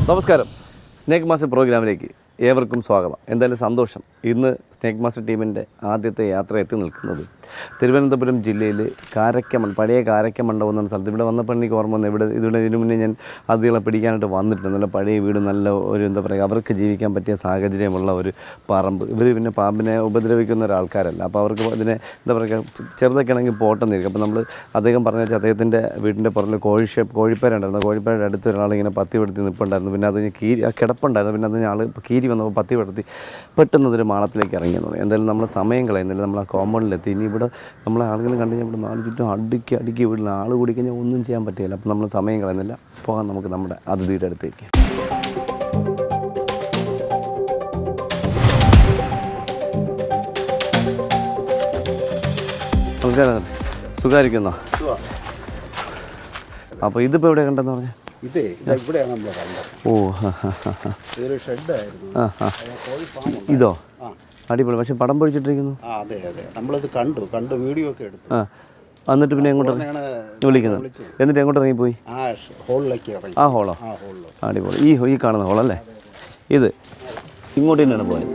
നമസ്കാരം. Snake master പ്രോഗ്രാമിലേക്ക് ഏവർക്കും സ്വാഗതം. എന്തായാലും സന്തോഷം. ഇന്ന് സ്നേക്ക് മാസ്റ്റർ ടീമിൻ്റെ ആദ്യത്തെ യാത്ര എത്തി നിൽക്കുന്നത് തിരുവനന്തപുരം ജില്ലയിൽ പഴയ കാരക്കമണ്ഡപം എന്ന സ്ഥലത്ത്. ഇവിടെ വന്നപ്പോൾ എനിക്ക് ഓർമ്മ വന്നു, ഇതിനു മുന്നേ ഞാൻ അതികളെ പിടിക്കാനായിട്ട് വന്നിട്ടുണ്ട്. നല്ല പഴയ വീട്, നല്ല ഒരു എന്താ പറയുക, അവർക്ക് ജീവിക്കാൻ പറ്റിയ സാഹചര്യമുള്ള ഒരു പറമ്പ്. ഇവർ പിന്നെ പാമ്പിനെ ഉപദ്രവിക്കുന്ന ഒരാൾക്കാരല്ല. അപ്പോൾ അവർക്ക് ഇതിനെ എന്താ പറയുക, ചെറുതൊക്കെ ആണെങ്കിൽ പോട്ടെന്നിരിക്കും. അപ്പോൾ നമ്മൾ അദ്ദേഹം പറഞ്ഞ വെച്ചാൽ അദ്ദേഹത്തിൻ്റെ വീടിൻ്റെ പുറകിൽ കോഴിപ്പേരുണ്ടായിരുന്നു. കോഴിപ്പേരുടെ അടുത്ത് ഒരാളിങ്ങനെ പത്തി പെടുത്തി നിൽപ്പുണ്ടായിരുന്നു. പിന്നെ അത് കിടപ്പുണ്ടായിരുന്നു. പിന്നെ അത് ആൾ കീരി വന്നപ്പോൾ പത്തി പെടുത്തി പെട്ടെന്ന് അതൊരു മാളത്തിലേക്ക് ഇറങ്ങിയെന്ന് പറയും. എന്തായാലും നമ്മൾ സമയം കളയുന്നില്ല. നമ്മൾ ആ കോമ്പൗണ്ടിലെത്തി. ഇനി ഇവിടെ നമ്മളെ ആളുകൾ കണ്ടു കഴിഞ്ഞാൽ ഇവിടെ നാല് ചുറ്റും അടുക്കി വീട്ടിൽ ആൾ കൂടി കഴിഞ്ഞാൽ ഒന്നും ചെയ്യാൻ പറ്റില്ല. അപ്പോൾ നമ്മൾ സമയം കളയുന്നില്ല, പോകാം നമുക്ക് നമ്മുടെ അതിഥിയുടെ അടുത്തേക്ക്. നമസ്കാരം, സുഖമായിരിക്കുന്നോ? അപ്പോൾ ഇതിപ്പോൾ എവിടെ കണ്ടെന്ന് പറഞ്ഞാൽ ഇതോ അടിപൊളി. പക്ഷെ പടം പൊഴിച്ചിട്ടിരിക്കുന്നു. നമ്മളത് കണ്ടു വീഡിയോ ഒക്കെ എടുത്തു. എന്നിട്ട് പിന്നെ എങ്ങോട്ടാണ് വിളിക്കുന്നത്? എന്നിട്ട് എങ്ങോട്ട് ഇറങ്ങിപ്പോയി? ആ ഹോളോ? അടിപൊളി. ഈ കാണുന്ന ഹോളല്ലേ ഇത്? ഇങ്ങോട്ട് തന്നെയാണ് പോയത്.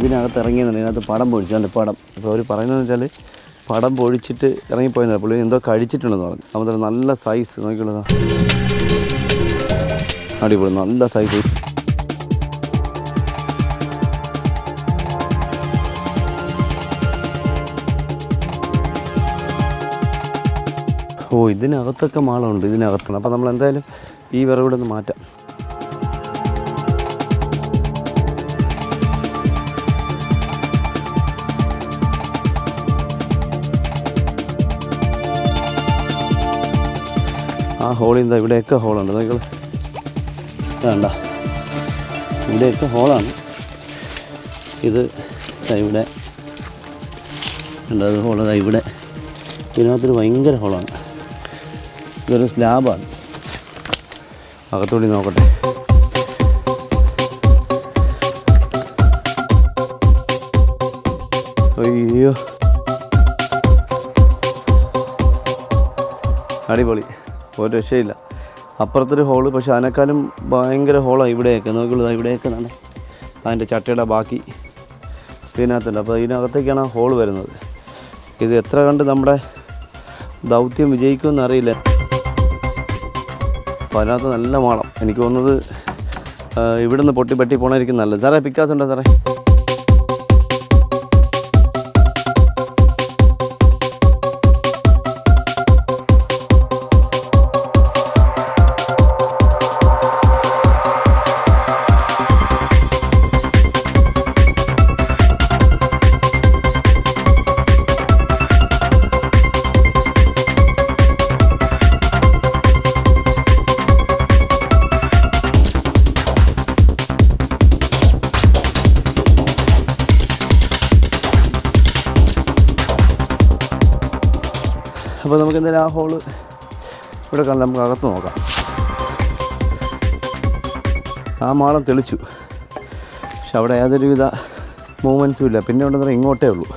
ഇതിനകത്ത് ഇറങ്ങിയെന്നുണ്ട്. ഇതിനകത്ത് പടം പൊഴിച്ചാണ്ട് പടം. അപ്പോൾ അവർ പറയുന്നതെന്ന് വെച്ചാൽ പടം പൊഴിച്ചിട്ട് ഇറങ്ങിപ്പോയെന്നല്ല, പുള്ളി എന്തോ കഴിച്ചിട്ടുണ്ടെന്ന് പറഞ്ഞു. അപ്പോൾ നല്ല സൈസ് നോക്കിയുള്ളതാ, അടിപൊളി, നല്ല സൈസ്. ഇതിനകത്തൊക്കെ മാളമുണ്ട്, ഇതിനകത്താണ്. അപ്പോൾ നമ്മൾ എന്തായാലും ഈ വിറവിടെ നിന്ന് മാറ്റാം. ആ ഹോളിൽ എന്താ ഇവിടെയൊക്കെ ഹോളുണ്ട്. നോക്കിയാൽ വേണ്ട, ഇവിടെയൊക്കെ ഹോളാണ്. ഇത് ഇവിടെ ഉണ്ട്, അത് ഹോള് ഇവിടെ. ഇതിനകത്തൊരു ഭയങ്കര ഹോളാണ്. ഇതൊരു സ്ലാബാണ്. അകത്തോടി നോക്കട്ടെ. അയ്യോ, അടിപൊളി, ഒരു രക്ഷയില്ല. അപ്പുറത്തൊരു ഹോള്, പക്ഷെ അതിനേക്കാളും ഭയങ്കര ഹോളാണ് ഇവിടെയൊക്കെ. നോക്കുള്ളൂ, ഇവിടെയൊക്കെ തന്നെ അതിൻ്റെ ചട്ടയുടെ ബാക്കി ഇതിനകത്തുണ്ട്. അപ്പോൾ ഇതിനകത്തേക്കാണ് ആ ഹോള് വരുന്നത്. ഇത് എത്ര കണ്ട് നമ്മുടെ ദൗത്യം വിജയിക്കുമെന്ന് അറിയില്ല. അപ്പോൾ അതിനകത്ത് നല്ല മാളം. എനിക്ക് തോന്നുന്നത് ഇവിടുന്ന് പൊട്ടി പോകണമായിരിക്കും നല്ലത്. സാറേ, പിക്കാസ് ഉണ്ടോ സാറേ? അപ്പോൾ നമുക്ക് എന്തായാലും ആ ഹോള് ഇവിടെ കണ്ട് നമുക്ക് അകത്ത് നോക്കാം. ആ മാളം തെളിച്ചു, പക്ഷെ അവിടെ യാതൊരുവിധ മൂവ്മെൻറ്റ്സും ഇല്ല. പിന്നെ ഉണ്ടെന്ന് ഇങ്ങോട്ടേ ഉള്ളൂ.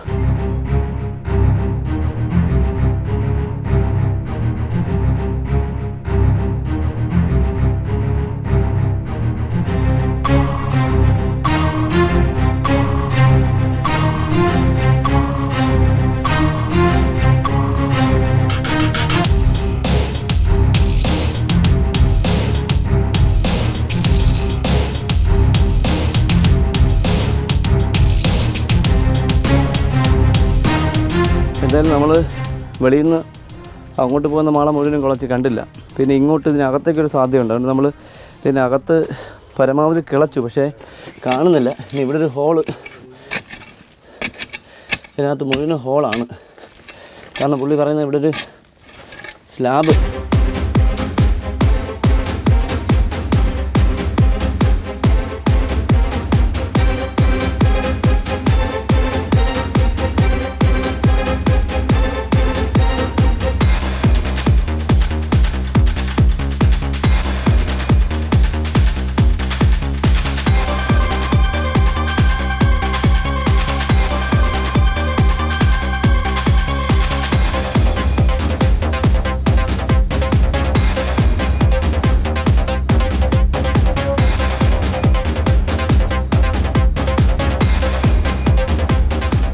എന്തായാലും നമ്മൾ വെളിയിൽ നിന്ന് അങ്ങോട്ട് പോകുന്ന മാളം മുഴുവനും കുളച്ച് കണ്ടില്ല. പിന്നെ ഇങ്ങോട്ട് ഇതിനകത്തേക്കൊരു സാധ്യതയുണ്ട്. അതുകൊണ്ട് നമ്മൾ ഇതിനകത്ത് പരമാവധി കിളച്ചു, പക്ഷേ കാണുന്നില്ല. ഇനി ഇവിടെ ഒരു ഹോള്, ഇതിനകത്ത് മുഴുവനും ഹോളാണ്. കാരണം പുള്ളി പറയുന്നത് ഇവിടെ ഒരു സ്ലാബ്.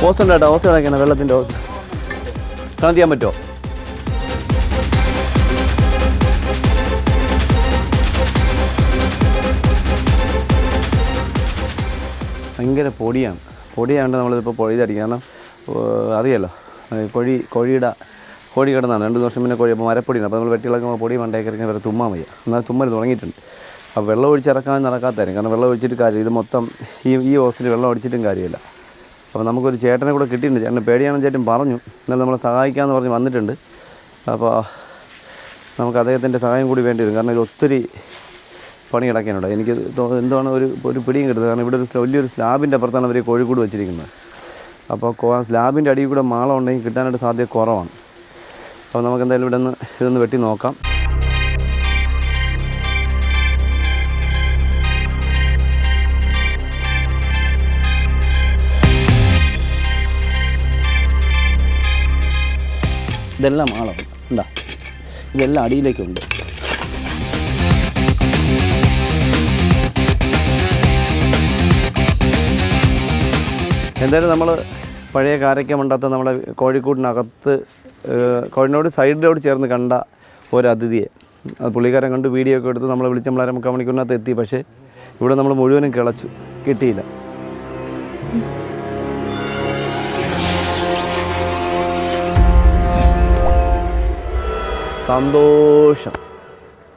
ഓസ് ഉണ്ട് കേട്ടോ, ഓസ് കിടക്കണം, വെള്ളത്തിൻ്റെ ഓസ് കണക്ട് ചെയ്യാൻ പറ്റുമോ? ഭയങ്കര പൊടിയാണ്ട് നമ്മളിതിപ്പോൾ പൊഴിതടിക്കും. കാരണം അറിയാമല്ലോ കോഴി കിടന്നാണ് 2 ദിവസം പിന്നെ കോഴി. അപ്പോൾ മരപ്പൊടിയാണ്. അപ്പോൾ നമ്മൾ വെട്ടിളക്കുമ്പോൾ പൊടി മണ്ടേക്കിറങ്ങി വരെ തുമ്മാൻ വയ്യ. എന്നാൽ തുമ്മൽ തുടങ്ങിയിട്ടുണ്ട്. അപ്പോൾ വെള്ളം ഒഴിച്ചിറക്കാൻ നടക്കാത്തായിരുന്നു. കാരണം വെള്ളം ഒഴിച്ചിട്ട് കാര്യം, ഇത് മൊത്തം ഈ ഹോസ്റ്റലിൽ വെള്ളം ഒഴിച്ചിട്ടും കാര്യമില്ല. അപ്പോൾ നമുക്കൊരു ചേട്ടനെ കൂടെ കിട്ടിയിട്ടുണ്ട്. ചേട്ടനെ പേടിയാണെന്ന് ചേട്ടൻ പറഞ്ഞു. എന്നാലും നമ്മളെ സഹായിക്കാമെന്ന് പറഞ്ഞ് വന്നിട്ടുണ്ട്. അപ്പോൾ നമുക്ക് അദ്ദേഹത്തിൻ്റെ സഹായം കൂടി വേണ്ടി വരും. കാരണം ഇത് ഒത്തിരി പണി കിടക്കാനുണ്ട്. എനിക്ക് എന്താണ് ഒരു പിടിയും കിട്ടുന്നത്. കാരണം ഇവിടെ വലിയൊരു സ്ലാബിൻ്റെ അപ്പുറത്താണ് അവർ കോഴിക്കൂട് വെച്ചിരിക്കുന്നത്. അപ്പോൾ സ്ലാബിൻ്റെ അടിയിൽ കൂടെ മാളം ഉണ്ടെങ്കിൽ കിട്ടാനായിട്ട് സാധ്യത കുറവാണ്. അപ്പോൾ നമുക്ക് എന്തായാലും ഇവിടെ നിന്ന് ഇതൊന്ന് വെട്ടി നോക്കാം. ഇതെല്ലാം മാളം ഉണ്ടാ, ഇതെല്ലാം അടിയിലേക്കുണ്ട്. എന്തായാലും നമ്മൾ പഴയ കാരയ്ക്ക മണ്ടാത്ത നമ്മുടെ കോഴിക്കൂടിനകത്ത് കോഴിനോട് സൈഡിലോട് ചേർന്ന് കണ്ട ഒരു അതിഥിയെ, അത് പുള്ളിക്കാരൻ കണ്ട് വീഡിയോ ഒക്കെ എടുത്ത് നമ്മളെ വിളിച്ച് നമ്മൾ 3/4 മണിക്കൂറിനകത്ത് എത്തി. പക്ഷേ ഇവിടെ നമ്മൾ മുഴുവനും കിളച്ചു, കിട്ടിയില്ല. സന്തോഷം,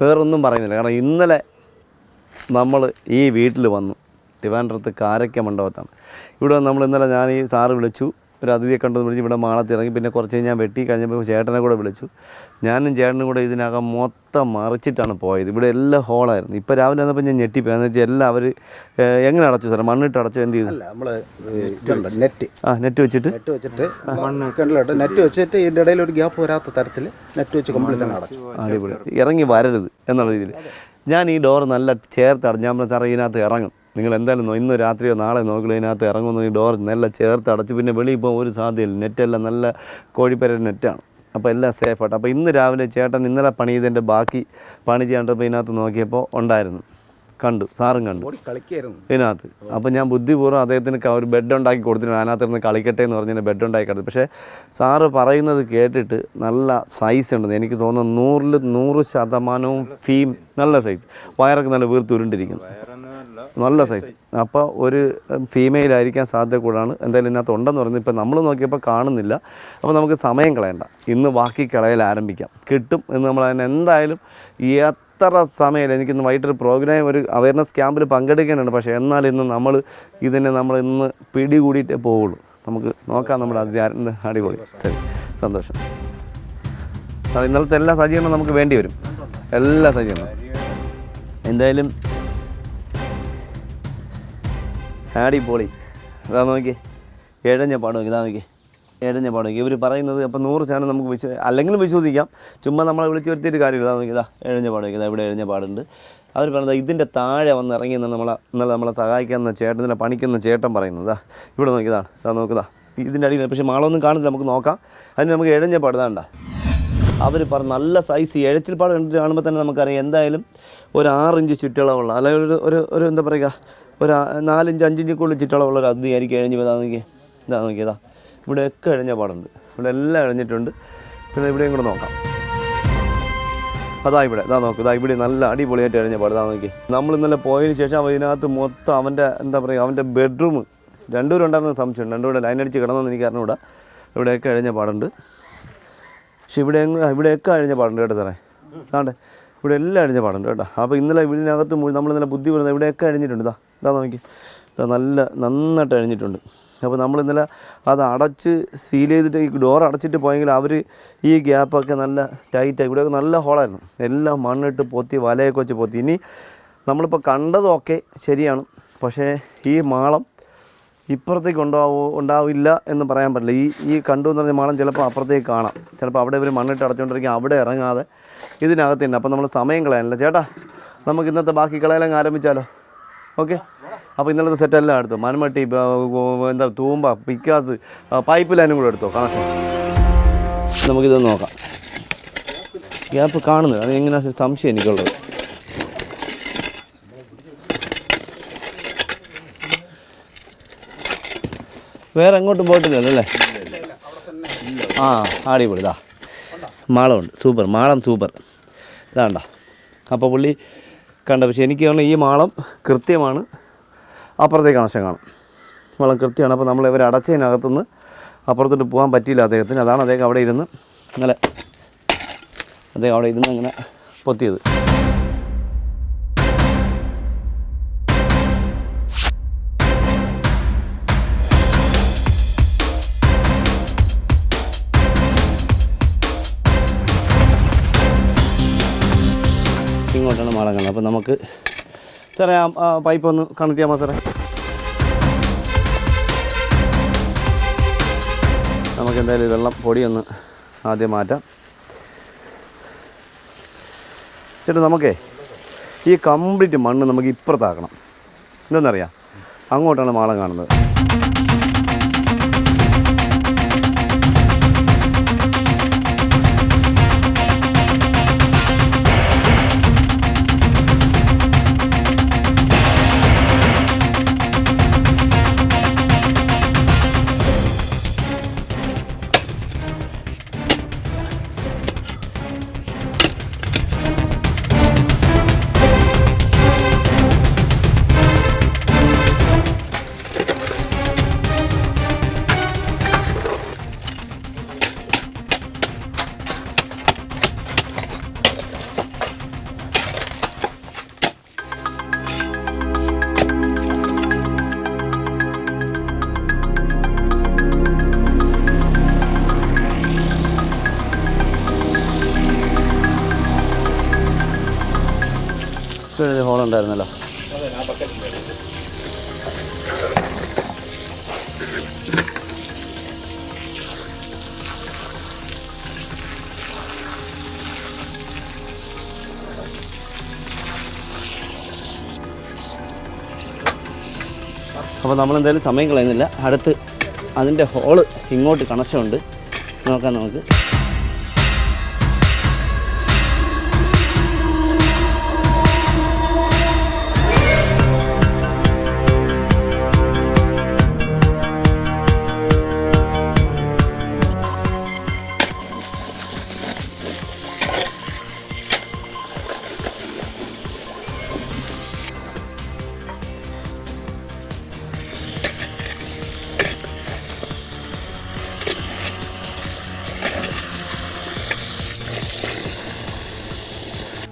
വേറൊന്നും പറയുന്നില്ല. കാരണം ഇന്നലെ നമ്മൾ ഈ വീട്ടിൽ വന്നു, ട്രിവാൻഡ്രത്ത് കാരയ്ക്ക മണ്ഡപത്താണ്. ഇവിടെ നമ്മൾ ഇന്നലെ ഞാൻ ഈ സാറ് വിളിച്ചു, ഒരു അതിഥിയെ കണ്ടെന്ന് വിളിച്ച് ഇവിടെ മാളത്തിറങ്ങി. പിന്നെ കുറച്ച് ഞാൻ വെട്ടി കഴിഞ്ഞപ്പോൾ ചേട്ടനെ കൂടെ വിളിച്ചു. ഞാനും ചേട്ടനും കൂടെ ഇതിനകം മൊത്തം മറിച്ചിട്ടാണ് പോയത്. ഇവിടെ എല്ലാം ഹോളായിരുന്നു. ഇപ്പോൾ രാവിലെ വന്നപ്പോൾ ഞാൻ ഞെട്ടിപ്പോയി. എന്ന് വെച്ചാൽ എല്ലാം അവർ എങ്ങനെ അടച്ചു സാറേ? മണ്ണിട്ട് അടച്ചു? എന്ത് ചെയ്തു? നമ്മൾ നെറ്റ് വെച്ചിട്ട് നെറ്റ് വെച്ചിട്ട് ഇതിൻ്റെ ഇടയിൽ ഒരു ഗ്യാപ്പ് വരാത്ത തരത്തിൽ നെറ്റ് വെച്ച് കംപ്ലീറ്റ് അടച്ചു. അടിപൊളി. ഇറങ്ങി വരരുത് എന്നുള്ള രീതിയിൽ ഞാൻ ഈ ഡോർ നല്ല ചേർത്ത് അടച്ചു. ഞാൻ സാറേ ഇതിനകത്ത് ഇറങ്ങും, നിങ്ങൾ എന്തായാലും ഇന്ന് രാത്രിയോ നാളെ നോക്കില്ല ഇതിനകത്ത് ഇറങ്ങുന്നു. ഈ ഡോർ നല്ല ചേർത്ത് അടച്ച് പിന്നെ വെളിയിൽ ഇപ്പോൾ ഒരു സാധ്യതയില്ല. നെറ്റെല്ലാം നല്ല കോഴിപ്പേര നെറ്റാണ്. അപ്പോൾ എല്ലാം സേഫായിട്ട്. അപ്പോൾ ഇന്ന് രാവിലെ ചേട്ടൻ ഇന്നലെ പണി ചെയ്തതിൻ്റെ ബാക്കി പണി ചെയ്യാണ്ടപ്പോൾ ഇതിനകത്ത് നോക്കിയപ്പോൾ ഉണ്ടായിരുന്നു, കണ്ടു, സാറും കണ്ടു ഇതിനകത്ത്. അപ്പോൾ ഞാൻ ബുദ്ധിപൂർവ്വം അദ്ദേഹത്തിന് ഒരു ബെഡ് ഉണ്ടാക്കി കൊടുത്തിട്ടുണ്ട്. അതിനകത്തിരുന്ന് കളിക്കട്ടെ എന്ന് പറഞ്ഞാൽ ബെഡ് ഉണ്ടാക്കി കിടന്നു. പക്ഷേ സാറ് പറയുന്നത് കേട്ടിട്ട് നല്ല സൈസ് ഉണ്ടെന്ന് എനിക്ക് തോന്നുന്നു. 100% ഫീം നല്ല സൈസ്, വയറൊക്കെ നല്ല വീർത്തുരുണ്ടിരിക്കുന്നു, നല്ല സൈസ്. അപ്പോൾ ഒരു ഫീമെയിലായിരിക്കാൻ സാധ്യത കൂടാണ്. എന്തായാലും ഇതിനകത്ത് ഉണ്ടെന്ന് പറഞ്ഞു. ഇപ്പോൾ നമ്മൾ നോക്കിയപ്പോൾ കാണുന്നില്ല. അപ്പോൾ നമുക്ക് സമയം കളയണ്ട, ഇന്ന് ബാക്കി കളയിൽ ആരംഭിക്കാം. കിട്ടും എന്ന് നമ്മൾ അതിന് എന്തായാലും എത്ര സമയമില്ല. എനിക്കിന്ന് വൈകിട്ടൊരു പ്രോഗ്രാം, ഒരു അവയർനെസ് ക്യാമ്പിൽ പങ്കെടുക്കാനുണ്ട്. പക്ഷേ എന്നാൽ ഇന്ന് നമ്മൾ ഇന്ന് പിടികൂടിയിട്ടേ പോവുള്ളൂ. നമുക്ക് നോക്കാം. നമ്മുടെ അടിപൊളി, ശരി, സന്തോഷം. ഇന്നലത്തെ എല്ലാ സജ്ജീകരണവും നമുക്ക് വേണ്ടി വരും, എല്ലാ സജ്ജീകരണവും. എന്തായാലും അടിപൊളി. ഇതാ നോക്കി, ഇഴഞ്ഞ പാട് നോക്കി, ഇതാ നോക്കി, ഇഴഞ്ഞ പാട് നോക്കി. ഇവർ പറയുന്നത് അപ്പോൾ 100% നമുക്ക് അല്ലെങ്കിലും വിശ്വസിക്കാം. ചുമ്മാ നമ്മളെ വിളിച്ച് വരുത്തിയിട്ട് കാര്യമില്ല. ഇതാ നോക്കി, ഇതാ ഇഴഞ്ഞ പാട് നോക്കി, ഇതാ ഇവിടെ ഇഴഞ്ഞ പാടുണ്ട്. അവർ പറയുന്നത് ഇതിൻ്റെ താഴെ വന്ന് ഇറങ്ങി എന്നാണ് ഇന്നലെ നമ്മളെ സഹായിക്കുന്ന ചേട്ടൻ, ഇന്നലെ പണിക്കുന്ന ചേട്ടൻ പറയുന്നത്. ഇവിടെ നോക്കിയതാണ്, ഇതാ നോക്കുക, ഇതിൻ്റെ അടിയിൽ. പക്ഷേ മാളൊന്നും കാണില്ല, നമുക്ക് നോക്കാം. അതിന് നമുക്ക് ഇഴഞ്ഞ പാട് ഇതാണ്ട. അവർ പറഞ്ഞ നല്ല സൈസ് ഇഴച്ചിൽ പാട് കണ്ടിട്ട് കാണുമ്പോൾ തന്നെ നമുക്കറിയാം എന്തായാലും ഒരു 6 ഇഞ്ച് ചുറ്റളവുള്ള, അല്ലെങ്കിൽ ഒരു എന്താ പറയുക, ഒരു 4 ഇഞ്ച് 5 ഇഞ്ചിക്കുള്ളിൽ ചുറ്റളവുള്ള ഒരു അതിയായിരിക്കും ഇഴഞ്ഞ്. ഇതാ നോക്കിയതാ, ഇവിടെയൊക്കെ ഇഴഞ്ഞ പാടുണ്ട്, ഇവിടെ എല്ലാം ഇഴഞ്ഞിട്ടുണ്ട്. പിന്നെ ഇവിടെയും കൂടെ നോക്കാം. അതാ ഇവിടെ, ഇതാ നോക്കുക, ഇതാ ഇവിടെ നല്ല അടിപൊളിയായിട്ട് ഇഴഞ്ഞ പാട്. ഇതാ നോക്കി, നമ്മൾ ഇന്നലെ പോയതിന് ശേഷം അതിനകത്ത് മൊത്തം അവൻ്റെ എന്താ പറയുക, അവൻ്റെ ബെഡ്റൂം 2 ഉണ്ടായിരുന്ന സംശയം, 2 കൂടെ ലൈനടിച്ച് കിടന്നെന്ന് എനിക്ക് അറിഞ്ഞൂടാ. ഇവിടെയൊക്കെ ഇഴഞ്ഞ പാടുണ്ട്. പക്ഷെ ഇവിടെയൊക്കെ അഴിഞ്ഞ പാടുണ്ട് കേട്ടോ സാറേ. ആണ്ടെ ഇവിടെ എല്ലാം അഴിഞ്ഞ പാടുണ്ട് കേട്ടോ. അപ്പോൾ ഇന്നലെ ഇതിനകത്ത് നമ്മളിന്നലെ ബുദ്ധി വരുന്നത് ഇവിടെയൊക്കെ അഴിഞ്ഞിട്ടുണ്ട്. ഇതാ നോക്കി, നന്നായിട്ട് അഴിഞ്ഞിട്ടുണ്ട്. അപ്പോൾ നമ്മളിന്നലെ അത് അടച്ച് സീൽ ചെയ്തിട്ട് ഈ ഡോർ അടച്ചിട്ട് പോയെങ്കിൽ അവർ ഈ ഗ്യാപ്പൊക്കെ നല്ല ടൈറ്റായി, ഇവിടെയൊക്കെ നല്ല ഹോളായിരുന്നു. എല്ലാം മണ്ണിട്ട് പൊത്തി, വലയൊക്കെ വെച്ച് പൊത്തി. ഇനി നമ്മളിപ്പോൾ കണ്ടതൊക്കെ ശരിയാണ്, പക്ഷേ ഈ മാളം ഇപ്പുറത്തേക്ക് ഉണ്ടാവില്ല എന്ന് പറയാൻ പറ്റില്ല. ഈ കണ്ടു എന്ന് പറഞ്ഞ മാളം ചിലപ്പോൾ അപ്പുറത്തേക്ക് കാണാം. ചിലപ്പോൾ അവിടെ ഇവർ മണ്ണിട്ട് അടച്ചുകൊണ്ടിരിക്കും, അവിടെ ഇറങ്ങാതെ ഇതിനകത്ത് തന്നെ. അപ്പോൾ നമ്മൾ സമയം കളയാനില്ല. ചേട്ടാ, നമുക്ക് ഇന്നത്തെ ബാക്കി കളയെല്ലാം ആരംഭിച്ചാലോ? ഓക്കെ. അപ്പോൾ ഇന്നലത്തെ സെറ്റെല്ലാം എടുത്തു. മൺമട്ടി, എന്താ തൂമ്പ, പിക്കാസ്, പൈപ്പ് ലൈനും കൂടെ എടുത്തോ കണക്ഷൻ. നമുക്കിത് നോക്കാം. ഗ്യാപ്പ് കാണുന്നത് അത് എങ്ങനെയാ സംശയം എനിക്കുള്ളത്. വേറെ എങ്ങോട്ടും പോയിട്ടില്ലല്ലോ അല്ലേ? ആ അടിപൊളി. ഇതാ മാളമുണ്ട്, സൂപ്പർ മാളം, സൂപ്പർ. ഇതാണ്ട. അപ്പോൾ പുള്ളി കണ്ട. പക്ഷേ എനിക്ക് തോന്നുന്നു ഈ മാളം കൃത്യമാണ്, അപ്പുറത്തേക്ക് കണക്ഷൻ കാണും. വളം കൃത്യമാണ്. അപ്പോൾ നമ്മൾ ഇവർ അടച്ചതിനകത്തുനിന്ന് അപ്പുറത്തോട്ട് പോകാൻ പറ്റിയില്ല അദ്ദേഹത്തിന്. അതാണ് അദ്ദേഹം അവിടെ ഇരുന്ന് ഇങ്ങനെ ഇങ്ങനെ പൊത്തിയത്. ഇങ്ങോട്ടാണ് മാളം കാണുന്നത്. അപ്പോൾ നമുക്ക് സാറേ ആ പൈപ്പ് ഒന്ന് കണക്ട് ചെയ്യാമോ സാറേ? നമുക്ക് എന്തായാലും വെള്ളം പൊടിയൊന്ന് ആദ്യം മാറ്റാം. ചേട്ടാ നമുക്കേ ഈ കംപ്ലീറ്റ് മണ്ണ് നമുക്ക് ഇപ്പുറത്താക്കണം. എന്താണെന്നറിയാം, അങ്ങോട്ടാണ് മാളം കാണുന്നത്. ഹോളുണ്ടായിരുന്നല്ലോ. അപ്പോൾ നമ്മളെന്തായാലും സമയം കളയുന്നില്ല. അടുത്ത് അതിൻ്റെ ഹോള് ഇങ്ങോട്ട് കണക്ഷൻ ഉണ്ട്, നോക്കാം നമുക്ക്.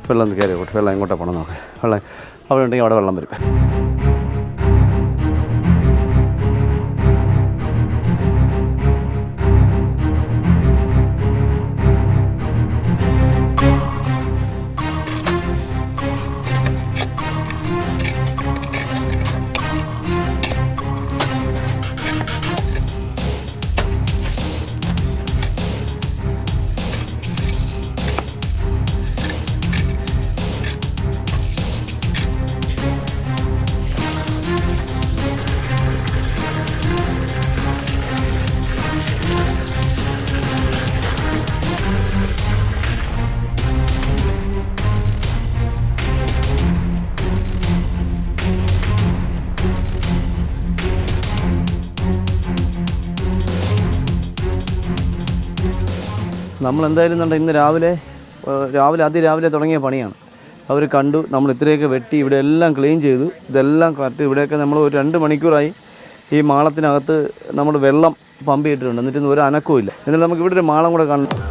വെള്ളം കയറി കൂട്ടി, വെള്ളം എങ്ങോട്ടാണ് പോകണം നോക്കാം. വെള്ളം അവിടെ ഉണ്ടെങ്കിൽ അവിടെ വെള്ളം വരും. നമ്മളെന്തായാലും കണ്ട ഇന്ന് അതിരാവിലെ തുടങ്ങിയ പണിയാണ്. അവർ കണ്ടു, നമ്മൾ ഇത്രയൊക്കെ വെട്ടി ഇവിടെ എല്ലാം ക്ലീൻ ചെയ്തു. ഇതെല്ലാം കറക്റ്റ്. ഇവിടെയൊക്കെ നമ്മൾ ഒരു 2 മണിക്കൂറായി ഈ മാളത്തിനകത്ത് നമ്മൾ വെള്ളം പമ്പ് ചെയ്തിട്ടുണ്ട്. എന്നിട്ടൊന്നും ഒരു അനക്കവും ഇല്ല. എന്നിട്ട് നമുക്ക് ഇവിടെ ഒരു മാളം കൂടെ കാണും.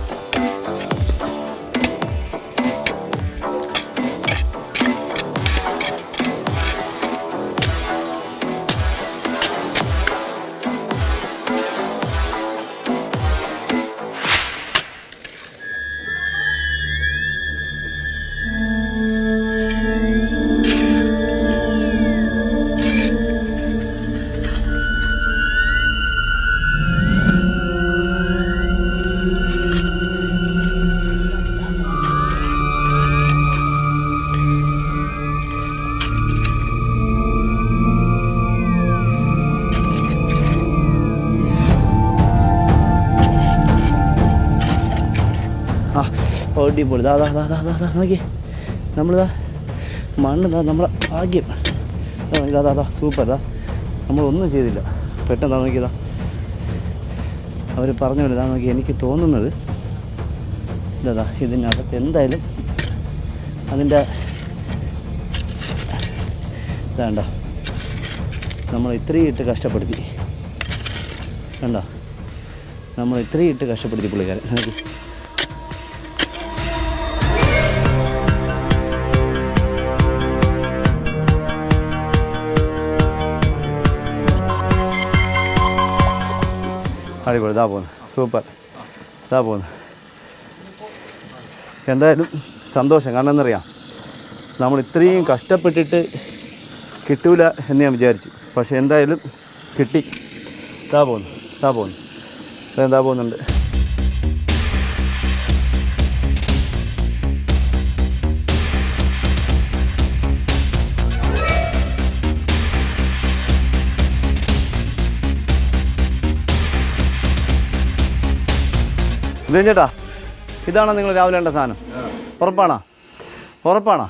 അടിപൊളി. നോക്കി നമ്മളിതാ മണ്ണ് നമ്മളെ ഭാഗ്യം. ഇതാ സൂപ്പർ. നമ്മളൊന്നും ചെയ്തില്ല. പെട്ടെന്ന് നോക്കിയതാ അവർ പറഞ്ഞു ഇതാ നോക്കി എനിക്ക് തോന്നുന്നത് ഇതാ ഇതിനകത്ത് എന്തായാലും അതിൻ്റെ ഇതാണ്ടോ നമ്മൾ ഇത്രയും ഇട്ട് കഷ്ടപ്പെടുത്തി കണ്ടോ, നമ്മൾ ഇത്രയും ഇട്ട് കഷ്ടപ്പെടുത്തി പുള്ളിക്കാരൻ. നോക്കി അടിപൊളി, ഇതാ പോകുന്നു, സൂപ്പർ, ഇതാ പോകുന്നു. എന്തായാലും സന്തോഷം. കാരണം എന്നറിയാം, നമ്മൾ ഇത്രയും കഷ്ടപ്പെട്ടിട്ട് കിട്ടൂല എന്ന് ഞാൻ വിചാരിച്ചു. പക്ഷേ എന്തായാലും കിട്ടി. ഇതാ പോകുന്നു, ഇതാ പോകുന്നു, ഇതാ പോകുന്നുണ്ട്. ഇത് ചേട്ടാ, ഇതാണോ നിങ്ങൾ രാവിലെ കണ്ട സാധനം? ഉറപ്പാണോ? ഉറപ്പാണോ?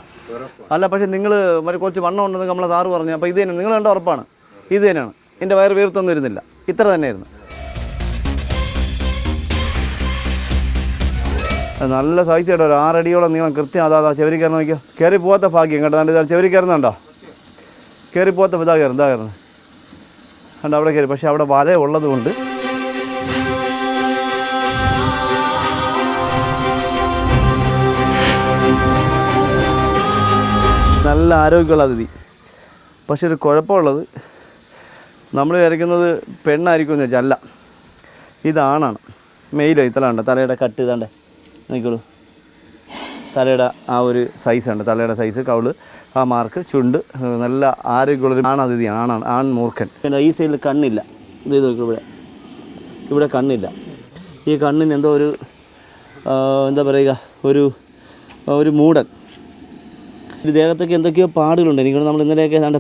അല്ല, പക്ഷേ നിങ്ങൾ മറ്റേ കുറച്ച് വണ്ണം ഉണ്ടെന്ന് നമ്മളെ സാറ് പറഞ്ഞു. അപ്പോൾ ഇത് തന്നെ നിങ്ങൾ കണ്ട ഉറപ്പാണ്? ഇത് തന്നെയാണ്. എൻ്റെ വയറ് വീർത്തൊന്നും ഇരുന്നില്ല, ഇത്ര തന്നെയായിരുന്നു. നല്ല സൈസ് കേട്ടോ, ഒരു 6 അടിയോളം നീളം കൃത്യം. അതാ ചെവരി കയറുന്ന നോക്കിയോ, കയറി പോകാത്ത ഭാഗ്യം കേട്ടോ. നല്ല ചെവരി കയറുന്നുണ്ടോ? കയറി പോകാത്ത ഇതാ കയറുന്നത് കണ്ടോ, അവിടെ കയറി. പക്ഷേ അവിടെ വല ഉള്ളത് കൊണ്ട് നല്ല ആരോഗ്യമുള്ള അതിഥി. പക്ഷെ ഒരു കുഴപ്പമുള്ളത്, നമ്മൾ വിചാരിക്കുന്നത് പെണ്ണായിരിക്കും എന്ന് വെച്ചാൽ അല്ല, ഇതാണാണ്. മെയിലോ ഇത്തലാണ്ട് തലയുടെ കട്ട് ഇതാണ്ട് നോക്കിക്കോളൂ. തലയുടെ ആ ഒരു സൈസുണ്ട്, തലയുടെ സൈസ്, കവിള്, ആ മാർക്ക്, ചുണ്ട്, നല്ല ആരോഗ്യമുള്ളൊരു ആണതിഥിയാണ്, ആൺ മൂർഖൻ. പിന്നെ ഈ സൈഡിൽ കണ്ണില്ല. ഇത് നോക്കൂ, ഇവിടെ കണ്ണില്ല. ഈ കണ്ണിന് എന്തോ ഒരു എന്താ പറയുക, ഒരു മൂടൻ. ഈ ദേഹത്തൊക്കെ എന്തൊക്കെയോ പാടുകളുണ്ട്. എനിക്ക് നമ്മൾ ഇന്നലെയൊക്കെ ഏതാണ്ട്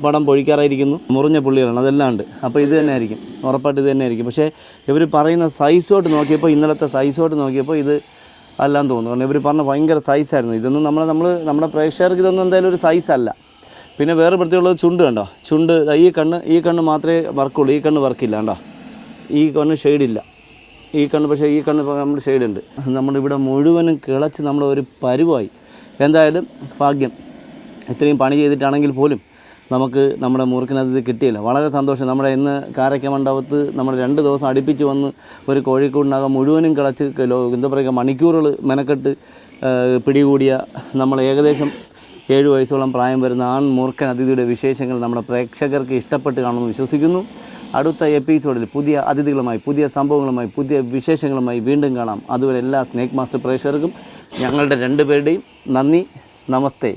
പടം പൊഴിക്കാറായിരിക്കുന്നു. മുറിഞ്ഞ പുള്ളികളാണ്, അതെല്ലാം ഉണ്ട്. അപ്പോൾ ഇത് തന്നെ ആയിരിക്കും, ഉറപ്പായിട്ട് ഇത് തന്നെ ആയിരിക്കും. പക്ഷേ ഇവർ പറയുന്ന സൈസോട്ട് നോക്കിയപ്പോൾ, ഇന്നലത്തെ സൈസോട്ട് നോക്കിയപ്പോൾ ഇത് അല്ലാന്ന് തോന്നുന്നു. കാരണം ഇവർ പറഞ്ഞ ഭയങ്കര സൈസായിരുന്നു. ഇതൊന്നും നമ്മുടെ പ്രേക്ഷകർക്ക് ഇതൊന്നും എന്തായാലും ഒരു സൈസല്ല. പിന്നെ വേറെ പ്രത്യേകമുള്ളത് ചുണ്ട് കണ്ടോ, ചുണ്ട്. ഈ കണ്ണ് മാത്രമേ വർക്കുള്ളൂ, ഈ കണ്ണ് വർക്കില്ല കണ്ടോ. ഈ കണ്ണ് ഷെയ്ഡില്ല, ഈ കണ്ണ്. പക്ഷേ ഈ കണ്ണ് നമ്മൾ ഷെയ്ഡുണ്ട്. നമ്മളിവിടെ മുഴുവനും കിളച്ച് നമ്മളൊരു പരുവായി. എന്തായാലും ഭാഗ്യം, ഇത്രയും പണി ചെയ്തിട്ടാണെങ്കിൽ പോലും നമുക്ക് നമ്മുടെ മൂർഖനത് കിട്ടിയില്ല. വളരെ സന്തോഷം. നമ്മുടെ ഇന്ന് കാരക്ക മണ്ഡപത്ത് നമ്മൾ 2 ദിവസം അടുപ്പിച്ച് വന്ന് ഒരു കോഴിക്കോടിനകം മുഴുവനും കിളച്ച് എന്താ പറയുക, മണിക്കൂറുകൾ മെനക്കെട്ട് പിടികൂടിയ നമ്മൾ ഏകദേശം 7 വയസ്സോളം പ്രായം വരുന്ന ആൺ മൂർഖൻ അതിഥിയുടെ വിശേഷങ്ങൾ നമ്മുടെ പ്രേക്ഷകർക്ക് ഇഷ്ടപ്പെട്ട് കാണുമെന്ന് വിശ്വസിക്കുന്നു. അടുത്ത എപ്പിസോഡിൽ പുതിയ അതിഥികളുമായി, പുതിയ സംഭവങ്ങളുമായി, പുതിയ വിശേഷങ്ങളുമായി വീണ്ടും കാണാം. അതുവരെ എല്ലാ സ്നേക്ക് മാസ്റ്റർ പ്രേക്ഷകർക്കും ഞങ്ങളുടെ 2 പേരുടെയും നന്ദി, നമസ്തേ.